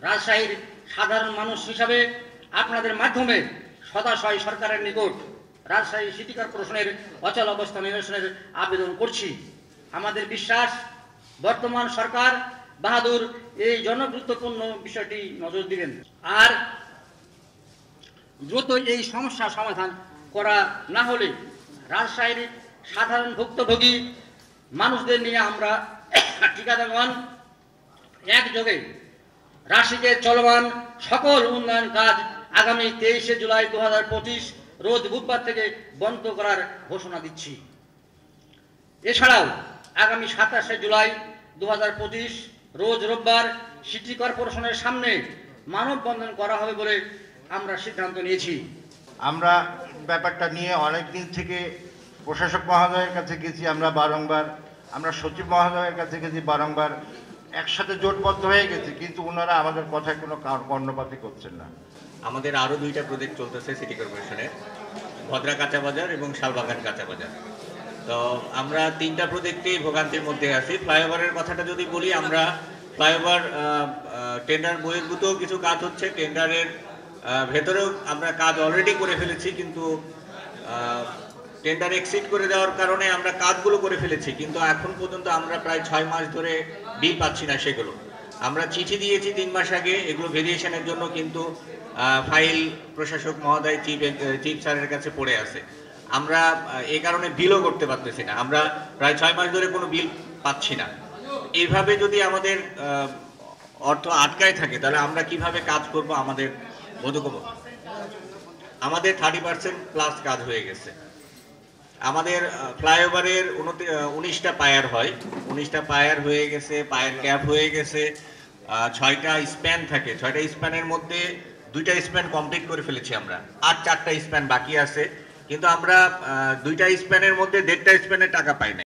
রাজশাহীর সাধারণ মানুষ হিসাবে আপনাদের মাধ্যমে সদাশয় সরকারের নিকট রাজশাহী সিটি কর্পোরেশনের অচল অবস্থা নিরসনের আবেদন করছি। আমাদের বিশ্বাস বর্তমান সরকার বাহাদুর এই জনগুরুত্বপূর্ণ বিষয়টি নজর দিবেন আর দ্রুত এই সমস্যা সমাধান করা না হলে রাজশাহীর সাধারণ ভুক্তভোগী মানুষদের নিয়ে আমরা ঠিকাদারগণ একযোগে রাশিকে চলমান সকল উন্নয়ন কাজ আগামী 23 জুলাই 2025 রোজ বুধবার থেকে বন্ধ করার ঘোষণা দিচ্ছি। এছাড়াও আগামী 27 জুলাই 2025 রোজ রোববার সিটি কর্পোরেশনের সামনে মানববন্ধন করা হবে বলে আমরা সিদ্ধান্ত নিয়েছি। আমরা ব্যাপারটা নিয়ে অনেক দিন থেকে প্রশাসক মহোদয়ের কাছে গেছি, আমরা বারংবার, আমরা সচিব মহোদয়ের কাছে গেছি বারংবার, একসাথে জোটবদ্ধ হয়ে গেছি, কিন্তু ওনারা আমাদের কথায় কোনো কর্ণপাতই করছেন না। আমাদের আরও 2টা প্রজেক্ট চলতেছে সিটি কর্পোরেশনের, ভদ্রা কাঁচা বাজার এবং শালবাগান কাঁচা বাজার। তো আমরা 3টা প্রজেক্টেই ভোগান্তির মধ্যে আছি। ফ্লাইওভারের কথাটা যদি বলি, আমরা ফ্লাইওভার টেন্ডার বহির্ভূতও কিছু কাজ হচ্ছে, টেন্ডারের ভেতরেও আমরা কাজ অলরেডি করে ফেলেছি, কিন্তু টেন্ডার এক্সিড করে দেওয়ার কারণে আমরা কাজগুলো করে ফেলেছি, কিন্তু এখন পর্যন্ত আমরা প্রায় 6 মাস ধরে বিল পাচ্ছি না। সেগুলো আমরা চিঠি দিয়েছি 3 মাস আগে, এগুলো ভেরিয়েশনের জন্য, কিন্তু ফাইল প্রশাসক মহোদয় চিফ স্যারের কাছে পড়ে আছে। আমরা এই কারণে বিলও করতে পারতেছি না, আমরা প্রায় 6 মাস ধরে কোনো বিল পাচ্ছি না। এইভাবে যদি আমাদের অর্থ আটকায় থাকে তাহলে আমরা কিভাবে কাজ করব? আমাদের বোধগম্য, আমাদের 30% প্লাস কাজ হয়ে গেছে। আমাদের ফ্লাইওভারের 19টা পায়ার হয়, 19টা পায়ার হয়ে গেছে, পায়ার ক্যাপ হয়ে গেছে, 6টা স্প্যান থাকে, 6টা স্প্যানের মধ্যে 2টা স্প্যান কমপ্লিট করে ফেলেছি আমরা, আর 4টা স্প্যান বাকি আছে, কিন্তু আমরা 2টা স্প্যানের মধ্যে 1.5টা স্প্যানের টাকা পাই নাই।